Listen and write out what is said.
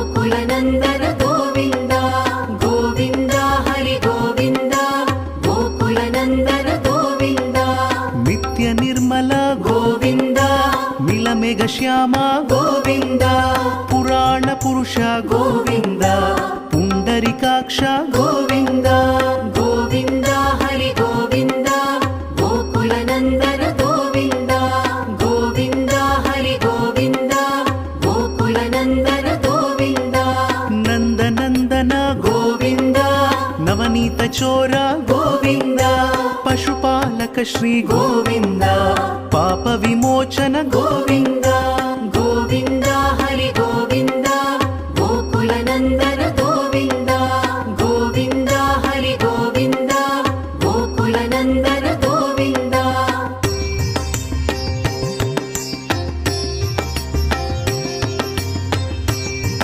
गोकुलनन्दन गोविन्द गोविन्द हरि गोविन्द गोकुलनन्दन गोविन्द नित्य निर्मल गोविन्द मिलमेघ श्याम गोविन्द पुराण पुरुष गोविन्द पुण्डरीकाक्ष गोविन्द गोविन्द हरि गोविन्द गोकुलनन्दन गोविन्द गोविन्द हरि गोविन्द गोकुलनन्दन गोविन्द नन्दनन्दन गोविन्द नवनीत चोर गोविन्द पशुपालक श्री गोविन्द पाप विमोचन गोविन्द